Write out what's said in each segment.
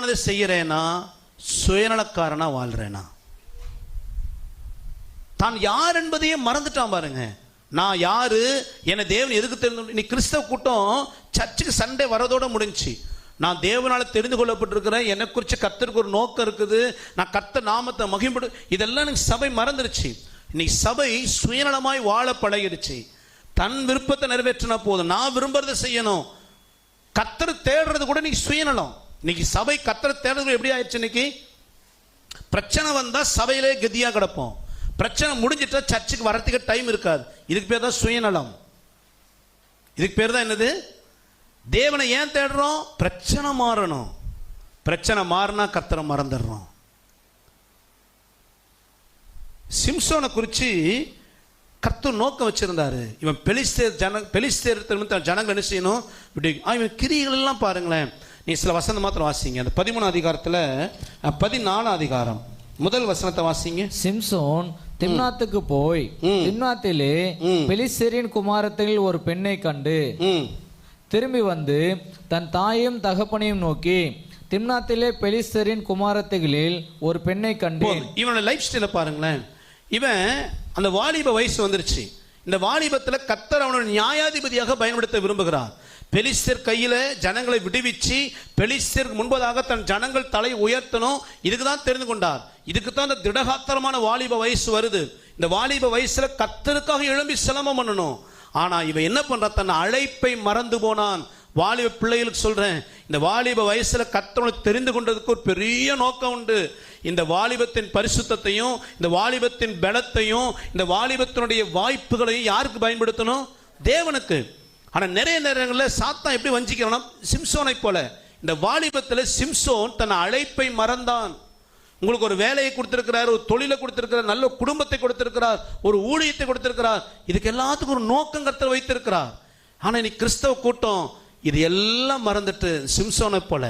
விருப்பமானதை செய்யறேனா சுயநலக்காரனா வாழ்றேனா? தான் யார் என்பதையே மறந்துட்டான் பாருங்க. நான் யாரு, என்ன தேவன் எதுக்கு தெரிந்து. நீ கிறிஸ்தவ கூட்டம் சர்ச்சுக்கு சண்டே வரதோட முடிஞ்சு. நான் தேவனால தெரிந்து கொள்ளப்பட்டிருக்கிறேன், என்னை குறித்து கர்த்தருக்கு ஒரு நோக்கம் இருக்குது, நான் கர்த்தர் நாமத்தை மகிமைப்படு, இதெல்லாம் எனக்கு சபை மறந்துருச்சு. இன்னைக்கு சபை சுயநலமாய் வாழ பழகிடுச்சு. தன் விருப்பத்தை நிறைவேற்றினா போதும், நான் விரும்புறதை செய்யணும். கர்த்தர் தேடுறது கூட இன்னைக்கு சுயநலம். இன்னைக்கு சபை கர்த்தர் தேடுறது எப்படி ஆயிடுச்சு? இன்னைக்கு பிரச்சனை வந்தா சபையிலே கதியா கிடப்போம், பிரச்சனை முடிஞ்சிட்டா சர்ச்சுக்கு வரத்துக்கு டைம் இருக்காது. இதுக்கு பேர் தான் சுயநலம். இதுக்கு பேர் தான் என்னது? தேவனை ஏன் தேடுறோம்? பிரச்சனை மாறணும். பிரச்சனை மாறினா கர்த்தரை மறந்துடுறோம். சிம்சோனை குறித்து கர்த்தர் நோக்கம் வச்சிருந்தாரு. இவன் பெலிஸ்தேர் ஜனங்கள் என்ன செய்யணும்? இவன் கிரிகள் எல்லாம் பாருங்களேன். நீ சில வசனம் மாத்திரம் வாசிங்க. அந்த 13 அதிகாரத்தில் 14 அதிகாரம் முதல் வசனத்தை வாசிங்க. சிம்சோன் திம்னாத்துக்கு போய் திம்னாத்திலே பெலிஸ்தேரின் குமாரத்தில் ஒரு பெண்ணை கண்டு திரும்பி வந்து தன் தாயையும் தகப்பனையும் நோக்கி, திம்னாத்திலே பெலிஸ்தரின் குமாரத்திகளில் ஒரு பெண்ணை கண்டு. இவனோட லைஃப் ஸ்டைல பாருங்களேன். இவன் அந்த வாலிப வயசு வந்துருச்சு. இந்த வாலிபத்தில் கர்த்தர் அவனோட நியாயாதிபதியாக பயன்படுத்த விரும்புகிறார். பெலிஸ்தர் கையில ஜனங்களை விடுவிச்சு பெலிஸ்தருக்கு முன்பதாக தன் ஜனங்கள் தலை உயர்த்தணும். இதுக்கு தான் தெரிந்து கொண்டார். இதுக்கு தான் இந்த திடகாத்திரமான வாலிப வயசு வருது. இந்த வாலிப வயசுல கர்த்தருக்காக எழும்பி சிலம்பம் பண்ணணும். ஆனா இவன் என்ன பண்ற? தன் அழைப்பை மறந்து போனான். வாலிப பிள்ளைகளுக்கு சொல்றேன், இந்த வாலிப வயசுல கர்த்தரை தெரிந்து கொண்டதுக்கு ஒரு பெரிய நோக்கம் உண்டு. இந்த வாலிபத்தின் பரிசுத்தத்தையும் இந்த வாலிபத்தின் பலத்தையும் இந்த வாலிபத்தினுடைய வாய்ப்புகளையும் யாருக்கு பயன்படுத்தணும்? தேவனுக்கு. ஆனா நிறைய நேரங்களில் சாத்தான் எப்படி வஞ்சிக்கிறான்? சிம்சோனை போல இந்த வாலிபத்தில் சிம்சோன் தன் அழைப்பை மறந்தான். உங்களுக்கு ஒரு வேலையை கொடுத்திருக்கிறார், ஒரு தொழிலை கொடுத்திருக்கிறார், நல்ல குடும்பத்தை கொடுத்திருக்கிறார், ஒரு ஊழியத்தை கொடுத்திருக்கிறார். இதுக்கு எல்லாத்துக்கும் ஒரு நோக்கம் கர்த்தர் வைத்திருக்கிறார். ஆனா இன்னைக்கு கிறிஸ்தவ கூட்டம் இது எல்லாம் மறந்துட்டு சிம்சோனை போல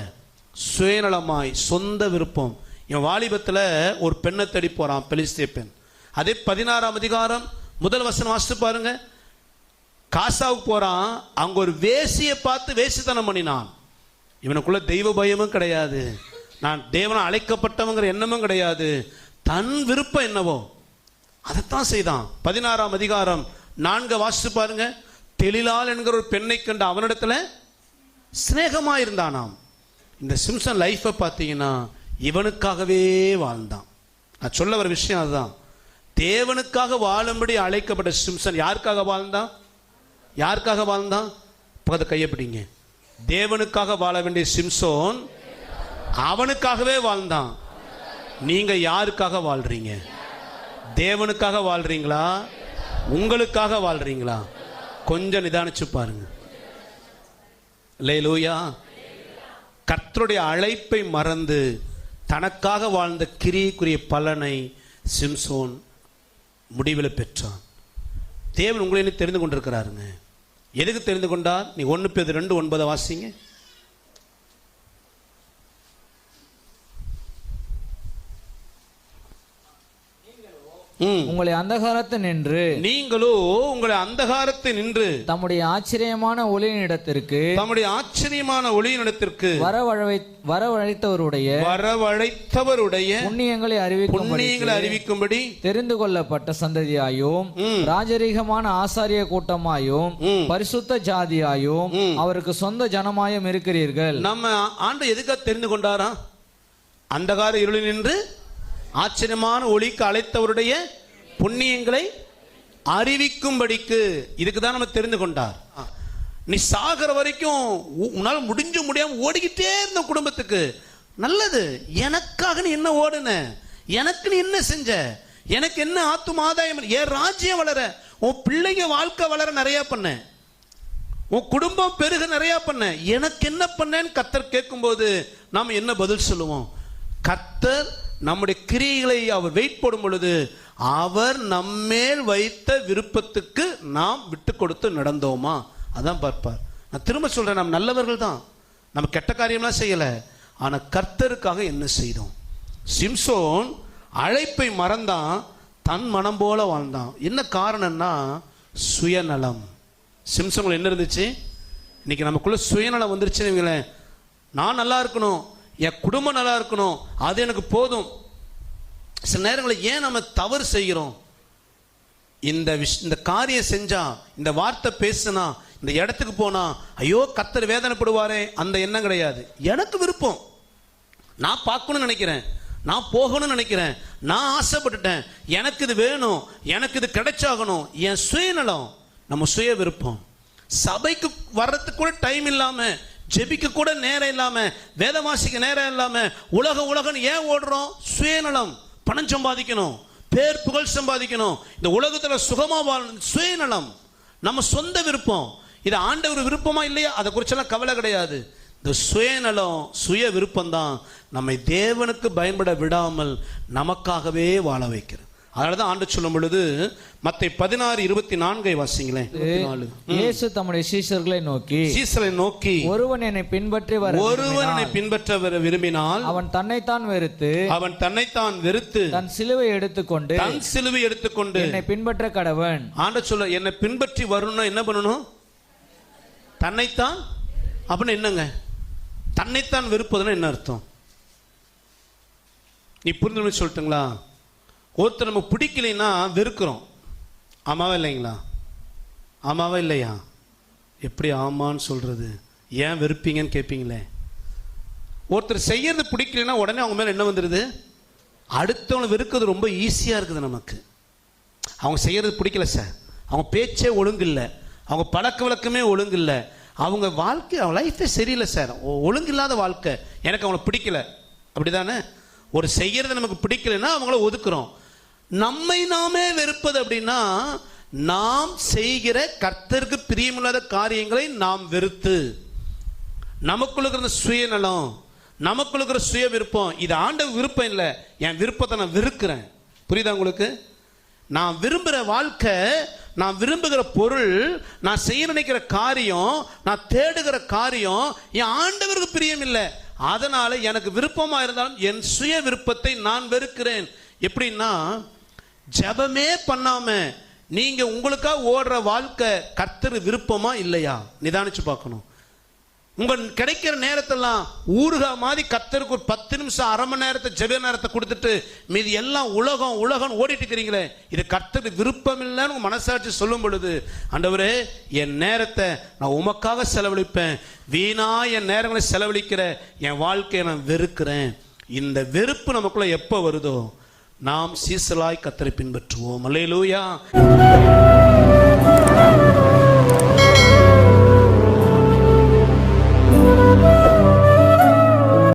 சுயநலமாய் சொந்த விருப்பம். என் வாலிபத்தில் ஒரு பெண்ணை தேடி போறான், பெலிஸ்தே பெண். அதே 16 அதிகாரம் முதல் வசனம் வாசித்து பாருங்க. காசாவுக்கு போறான், அங்க ஒரு வேசியை பார்த்து வேசித்தனம் பண்ணினான். இவனுக்குள்ள தெய்வ பயமும் கிடையாது, நான் தேவனை அழைக்கப்பட்டவங்கிற எண்ணமும் கிடையாது. தன் விருப்பம் என்னவோ அதைத்தான் செய்தான். 16 அதிகாரம் 4 வாசித்து பாருங்க. தெளிலால் என்கிற ஒரு பெண்ணை கண்டு அவனிடத்துல சிநேகமா இருந்தானாம். இந்த சிம்சன் லைஃபை பார்த்தீங்கன்னா இவனுக்காகவே வாழ்ந்தான். நான் சொல்ல வர விஷயம் அதுதான். தேவனுக்காக வாழும்படி அழைக்கப்பட்ட சிம்சன் யாருக்காக வாழ்ந்தான்? யாருக்காக வாழ்ந்தான்? பக்கத்து கையை பிடிங்க. தேவனுக்காக வாழ வேண்டிய சிம்சோன் அவனுக்காகவே வாழ்ந்தான். நீங்க யாருக்காக வாழ்றீங்க? தேவனுக்காக வாழ்றீங்களா? உங்களுக்காக வாழ்றீங்களா? கொஞ்சம் நிதானிச்சு பாருங்க. அல்லேலூயா. கர்த்தருடைய அழைப்பை மறந்து தனக்காக வாழ்ந்த கிரியைக்குரிய பலனை சிம்சோன் முடிவில் பெற்றான். தேவன் உங்களை தெரிந்து கொண்டிருக்கிறாருங்க. எதுக்கு தெரிந்து கொண்டார்? நீ 1 பேதுரு 2:9 வாசிங்க. உங்களை அந்தகாரத்தில் நின்று நீங்களோ உங்களை அந்தகாரத்தில் நின்று தம்முடைய ஆச்சரியமான ஒளியினிடத்திற்கு வரவழைத்தவருடைய புண்ணியங்களை அறிவிக்கும்படி தெரிந்து கொள்ளப்பட்ட சந்ததியாயும் ராஜரீகமான ஆசாரிய கூட்டமாயும் பரிசுத்த ஜாதியாயும் அவருக்கு சொந்த ஜனமாயும் இருக்கிறீர்கள். நம்ம ஆண்டு எதுக்காக தெரிந்து கொண்டாரா? அந்தகார இருளில் நின்று ஆச்சரியமான ஒளிக்கு அழைத்தவருடைய புண்ணியங்களை அறிவிக்கும்படிக்கு. இதுக்கு தான் நம்ம தெரிந்து கொண்டார். நீ சாகிற வரைக்கும் உன்னால் முடியாம ஓடிக்கிட்டே இருந்த குடும்பத்துக்கு நல்லது. எனக்காக நீ என்ன ஓடுன? எனக்கு நீ என்ன செஞ்ச? எனக்கு என்ன ஆத்தும ஆதாயம்? என் ராஜ்யம் வளர, உன் பிள்ளைங்க வாழ்க்கை வளர நிறைய பண்ண, உன் குடும்பம் பெருக நிறைய பண்ண. எனக்கு என்ன பண்ணேன்னு கர்த்தர் கேட்கும்போது நாம் என்ன பதில் சொல்லுவோம்? கர்த்தர் நம்முடைய கிரியைகளை அவர் வெயிட் போடும் பொழுது அவர் நம்மேல் வைத்த விருப்பத்துக்கு நாம் விட்டு கொடுத்து நடந்தோமா அதான் பார்ப்பார். நான் திரும்ப சொல்றேன், நாம் நல்லவர்கள் தான், நம்ம கெட்ட காரியம்லாம் செய்யல. ஆனா கர்த்தருக்காக என்ன செய்தோம்? சிம்சோன் அழைப்பை மறந்தான், தன் மனம் போல வாழ்ந்தான். என்ன காரணம்னா சுயநலம். சிம்சோன் என்ன இருந்துச்சு? இன்னைக்கு நமக்குள்ள சுயநலம் வந்துருச்சுன்னு, நான் நல்லா இருக்கணும், என் குடும்பம் நல்லா இருக்கணும், அது எனக்கு போதும். சில நேரங்களில் ஏன் நம்ம தவறு செய்கிறோம்? இந்த காரியம் செஞ்சா, இந்த வார்த்தை பேசுனா, இந்த இடத்துக்கு போனா ஐயோ கர்த்தர் வேதனைப்படுவாரே, அந்த எண்ணம் கிடையாது. எனக்கு விருப்பம், நான் பார்க்கணும்னு நினைக்கிறேன், நான் போகணும்னு நினைக்கிறேன், நான் ஆசைப்பட்டுட்டேன், எனக்கு இது வேணும், எனக்கு இது கிடைச்சாகணும். என் சுயநலம், நம்ம சுய விருப்பம். சபைக்கு வர்றதுக்கு கூட டைம் இல்லாம, ஜெபிக்க கூட நேரம் இல்லாம, வேத வாசிக்க நேரம் இல்லாம உலகம் ஏன் ஓடுறோம்? சுயநலம். பணம் சம்பாதிக்கணும், பேர் புகழ் சம்பாதிக்கணும், இந்த உலகத்துல சுகமா வாழணும். சுயநலம், நம்ம சொந்த விருப்பம். இது ஆண்டவர் விருப்பமா இல்லையா, அதை குறிச்செல்லாம் கவலை கிடையாது. இந்த சுயநலம், சுய விருப்பம் தான் நம்மை தேவனுக்கு பயன்பட விடாமல் நமக்காகவே வாழ வைக்கிறது. அதனாலதான் ஆண்டு சொல்லும் பொழுது மத்தேயு 16:24 வாசிங்களேன். இயேசு தம்முடைய சீஷர்களை நோக்கி ஒருவன் என்னை பின்பற்றி விரும்பினால் அவன் தன்னைத்தான் வெறுத்து தன் சிலுவை எடுத்துக்கொண்டு என்னை பின்பற்ற கடவன். ஆண்டு சொல்ல, என்னை பின்பற்றி வரணும்னா என்ன பண்ணணும்? தன்னைத்தான். அப்படின்னு என்னங்க தன்னைத்தான் வெறுப்பதுன்னா என்ன அர்த்தம்? நீ புரிந்து சொல்லட்டுங்களா? ஒருத்தர் நம்ம பிடிக்கலைன்னா வெறுக்கிறோம். ஆமாவா இல்லைங்களா? ஆமாவா இல்லையா? எப்படி ஆமான்னு சொல்றது? ஏன் வெறுப்பீங்கன்னு கேட்பீங்களே. ஒருத்தர் செய்யறது பிடிக்கலைன்னா உடனே அவங்க மேல என்ன வந்துடுது? அடுத்தவங்களை வெறுக்கிறது ரொம்ப ஈஸியா இருக்குது நமக்கு. அவங்க செய்யறது பிடிக்கல சார், அவங்க பேச்சே ஒழுங்கு இல்லை, அவங்க பழக்க வழக்கமே ஒழுங்கு இல்லை, அவங்க வாழ்க்கை, அவங்க லைஃபே சரியில்லை சார், ஒழுங்கு இல்லாத வாழ்க்கை, எனக்கு அவங்கள பிடிக்கல. அப்படிதானே? ஒரு செய்யறது நமக்கு பிடிக்கலைன்னா அவங்கள ஒதுக்குறோம். நம்மை நாமே வெறுப்பது அப்படின்னா, நாம் செய்கிற கர்த்தருக்கு பிரியமில்லாத காரியங்களை நாம் வெறுத்து, நமக்குள்ள இருக்கிற சுயநலம், நமக்குள்ள இருக்கிற சுய விருப்பம், இது ஆண்டவர் விருப்பம் இல்லை, என் விருப்பத்தை நான் வெறுக்கிறேன். புரியுதா உங்களுக்கு? நான் விரும்புகிற வாழ்க்கை, நான் விரும்புகிற பொருள், நான் செய்ய நினைக்கிற காரியம், நான் தேடுகிற காரியம் என் ஆண்டவருக்கு பிரியம் இல்லை. அதனால எனக்கு விருப்பமா இருந்தாலும் என் சுய விருப்பத்தை நான் வெறுக்கிறேன். எப்படின்னா, ஜெபமே பண்ணாம நீங்க உங்களுக்காக ஓடுற வாழ்க்கை கர்த்தர் விருப்பமா இல்லையா நிதானிச்சு பார்க்கணும். உங்க கிடைக்கிற நேரத்தெல்லாம் ஊருகா மாதிரி கர்த்தருக்கு ஒரு 10 நிமிஷம், அரை மணி நேரத்தை ஜெப நேரத்தை கொடுத்துட்டு மீதி எல்லாம் உலகம் ஓடிட்டு இருக்கிறீங்களே, இது கர்த்தருக்கு விருப்பம் இல்லைன்னு உங்க மனசாட்சி சொல்லும் பொழுது, ஆண்டவரே என் நேரத்தை நான் உமக்காக செலவழிப்பேன், வீணா என் நேரங்களை செலவழிக்கிற என் வாழ்க்கையை நான் வெறுக்கிறேன். இந்த வெறுப்பு நமக்குள்ள எப்போ வருதோ நாம் சீசலாய் கர்த்தரை பின்பற்றுவோம். அல்லேலூயா.